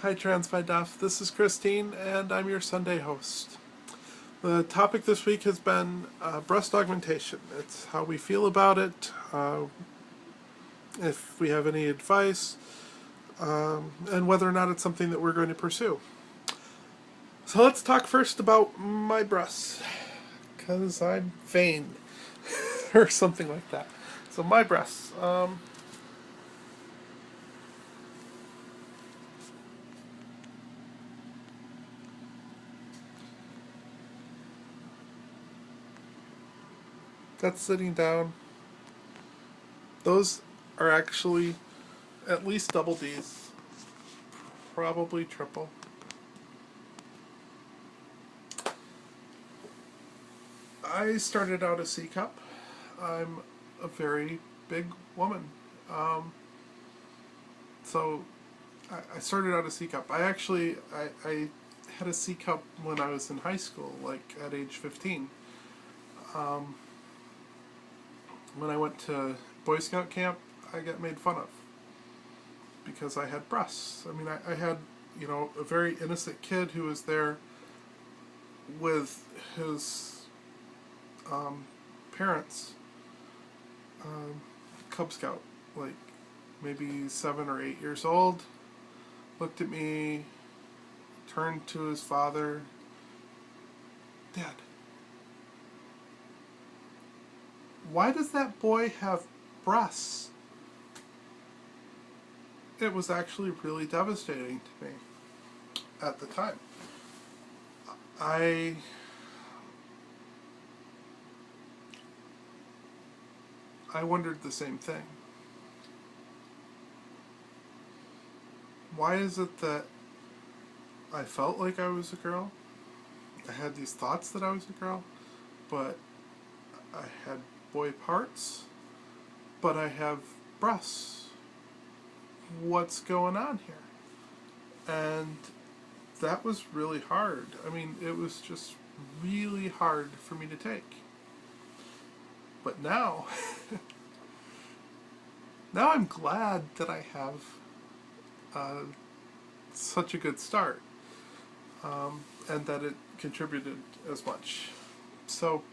Hi TransByDef, this is Christine and I'm your Sunday host. The topic this week has been breast augmentation. It's how we feel about it, if we have any advice, and whether or not it's something that we're going to pursue. So let's talk first about my breasts, because I'm vain, or something like that. So my breasts. That's sitting down. Those are actually at least double D's, probably triple. I started out a Ccup. I'm a very big woman. Um, so I started out a Ccup. I had a Ccup when I was in high school, like at age 15. Um, when I went to Boy Scout camp, I got made fun of because I had breasts. I mean, I had, a very innocent kid who was there with his parents, Cub Scout, like maybe 7 or 8 years old, looked at me, turned to his father, "Dad, why does that boy have breasts?" It was actually really devastating to me at the time. I wondered the same thing. Why is it that I felt like I was a girl? I had these thoughts that I was a girl, but I had boy parts, but I have breasts. What's going on here? And that was really hard. I mean, it was just really hard for me to take. But now, now I'm glad that I have such a good start, and that it contributed as much. So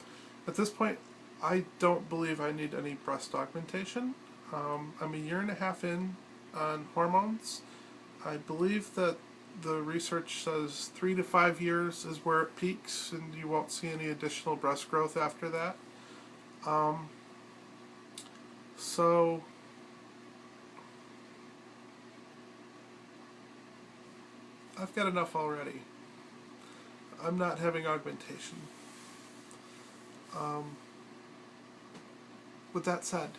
at this point, I don't believe I need any breast augmentation. I'm a year and a half in on hormones. I believe that the research says 3 to 5 years is where it peaks and you won't see any additional breast growth after that. So I've got enough already. I'm not having augmentation. With that said,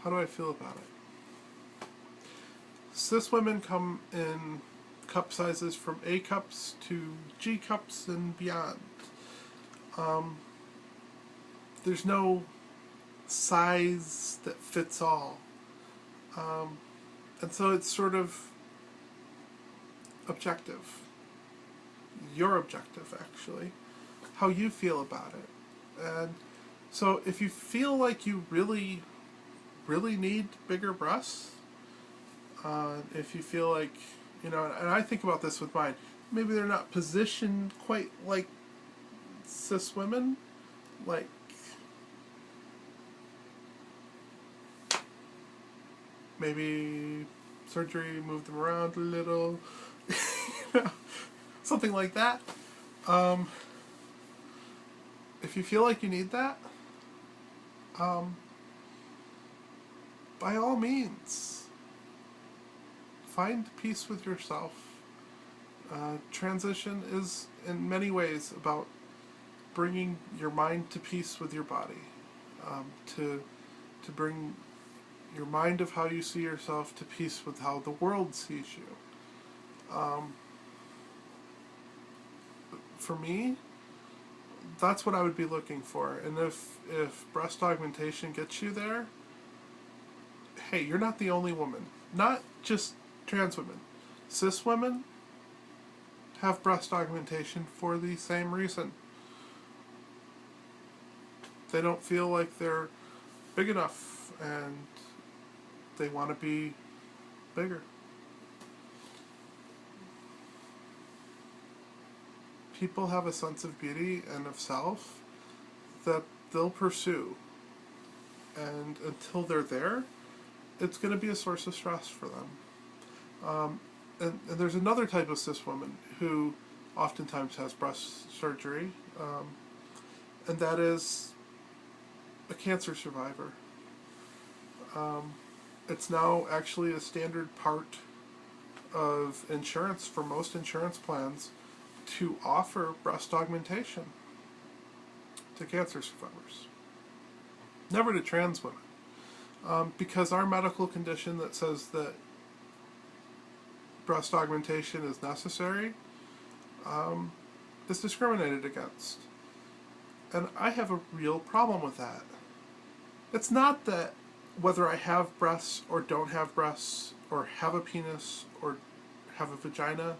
how do I feel about it? Cis women come in cup sizes from A cups to G cups and beyond. There's no size that fits all. And so it's sort of objective. Your objective, actually. How you feel about it. And so if you feel like you really, really need bigger breasts, if you feel like, and I think about this with mine, maybe they're not positioned quite like cis women, like maybe surgery moved them around a little, something like that. If you feel like you need that, by all means, find peace with yourself. Transition is in many ways about bringing your mind to peace with your body, to bring your mind of how you see yourself to peace with how the world sees you. For me, that's what I would be looking for. And if breast augmentation gets you there, hey, you're not the only woman. Not just trans women. Cis women have breast augmentation for the same reason. They don't feel like they're big enough and they want to be bigger. people have a sense of beauty and of self that they'll pursue. And until they're there, it's going to be a source of stress for them. And there's another type of cis woman who oftentimes has breast surgery, and that is a cancer survivor. It's now actually a standard part of insurance for most insurance plans to offer breast augmentation to cancer survivors. Never to trans women. Because our medical condition that says that breast augmentation is necessary is discriminated against. And I have a real problem with that. It's not that whether I have breasts or don't have breasts, or have a penis or have a vagina,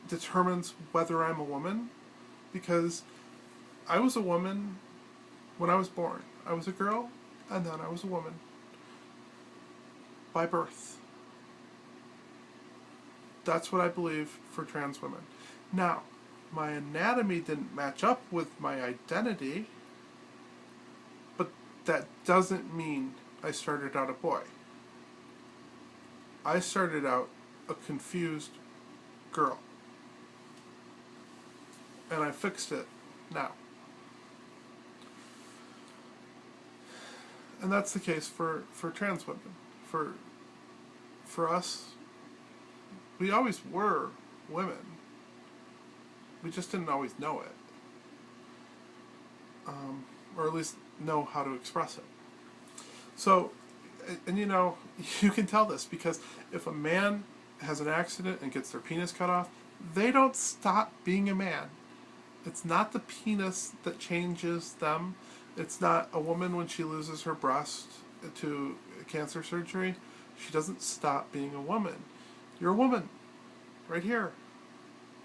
determines whether I'm a woman, because I was a woman when I was born. I was a girl, and then I was a woman by birth. That's what I believe for trans women. Now, my anatomy didn't match up with my identity, but that doesn't mean I started out a boy. I started out a confused girl. And I fixed it now. And that's the case for trans women. For us, we always were women. We just didn't always know it. Or at least know how to express it. So, and you know, you can tell this because if a man has an accident and gets their penis cut off, they don't stop being a man. It's not the penis that changes them. It's not a woman when she loses her breast to cancer surgery. She doesn't stop being a woman. You're a woman, right here.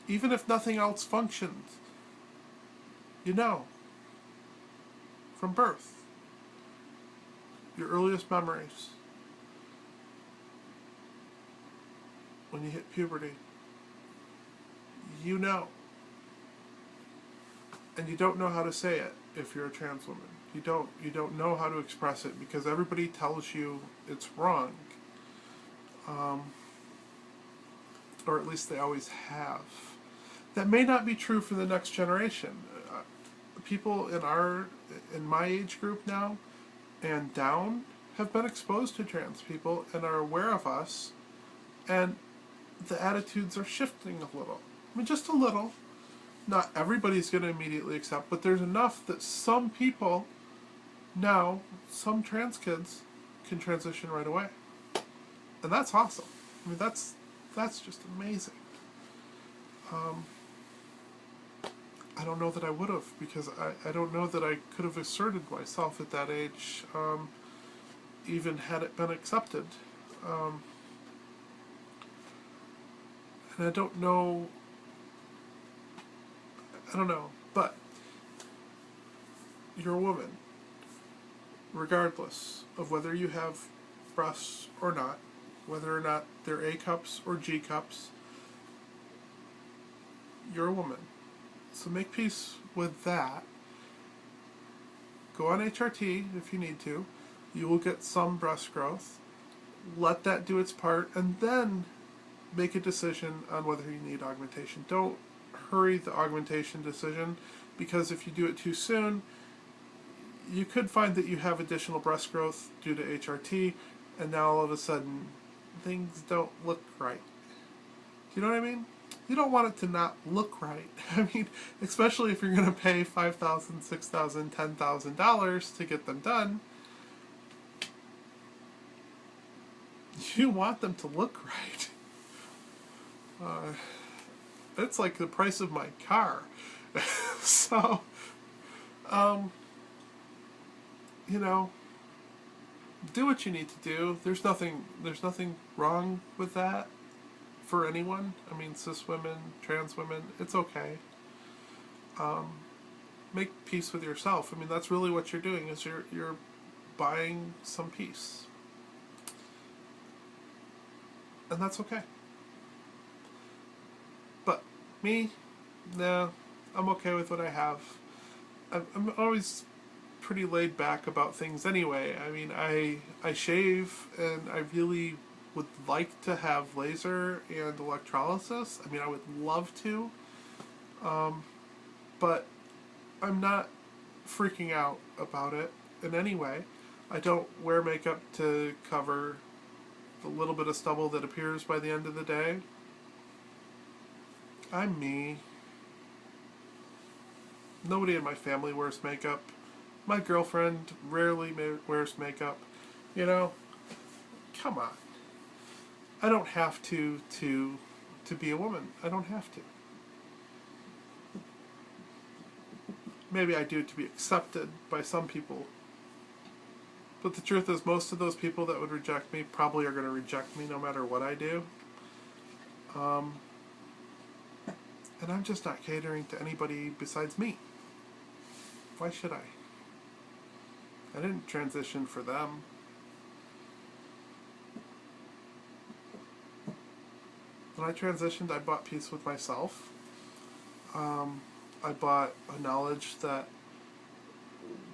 Even if nothing else functions, you know, from birth. Your earliest memories, when you hit puberty, you know. And you don't know how to say it if you're a trans woman. You don't know how to express it because everybody tells you it's wrong. Or at least they always have. That may not be true for the next generation. People in my age group now and down have been exposed to trans people and are aware of us, and the attitudes are shifting a little. I mean, just a little. Not everybody's going to immediately accept, but there's enough that some people now, some trans kids, can transition right away. And that's awesome. I mean, that's just amazing. I don't know that I would have, because I don't know that I could have asserted myself at that age, even had it been accepted. And I don't know, but you're a woman, regardless of whether you have breasts or not, whether or not they're A cups or G cups, you're a woman. So make peace with that. Go on HRT if you need to. You will get some breast growth. Let that do its part, and then make a decision on whether you need augmentation. Don't hurry the augmentation decision, because if you do it too soon, you could find that you have additional breast growth due to HRT, and now all of a sudden things don't look right. Do you know what I mean? You don't want it to not look right. I mean, especially if you're going to pay $5,000, $6,000, $10,000 to get them done. You want them to look right. It's like the price of my car. So, you know, do what you need to do. There's nothing wrong with that for anyone. I mean, cis women, trans women, it's okay. Make peace with yourself. I mean, that's really what you're doing, is you're buying some peace. And that's okay. But me, nah, I'm okay with what I have. I'm always pretty laid back about things anyway. I mean, I shave, and I really would like to have laser and electrolysis. I mean, I would love to, but I'm not freaking out about it in any way. I don't wear makeup to cover the little bit of stubble that appears by the end of the day. I'm me. Nobody in my family wears makeup. My girlfriend rarely wears makeup. You know, come on. I don't have to be a woman. I don't have to. Maybe I do to be accepted by some people. But the truth is, most of those people that would reject me probably are going to reject me no matter what I do. And I'm just not catering to anybody besides me. Why should I? I didn't transition for them. When I transitioned, I bought peace with myself. I bought a knowledge that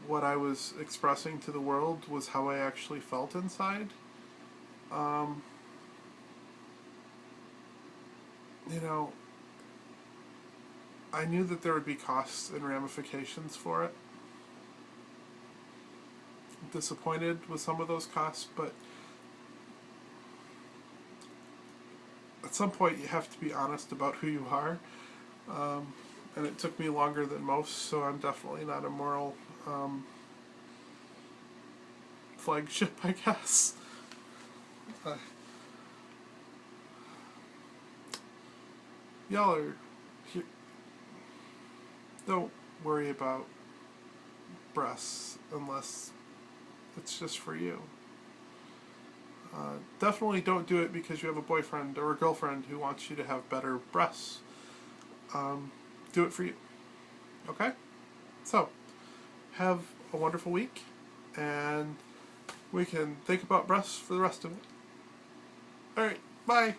what I was expressing to the world was how I actually felt inside. You know, I knew that there would be costs and ramifications for it. I'm disappointed with some of those costs, but at some point you have to be honest about who you are. And it took me longer than most, so I'm definitely not a moral flagship, I guess. Y'all are... Don't worry about breasts unless it's just for you. Definitely don't do it because you have a boyfriend or a girlfriend who wants you to have better breasts. Do it for you. Okay? So, have a wonderful week, and we can think about breasts for the rest of it. Alright, bye!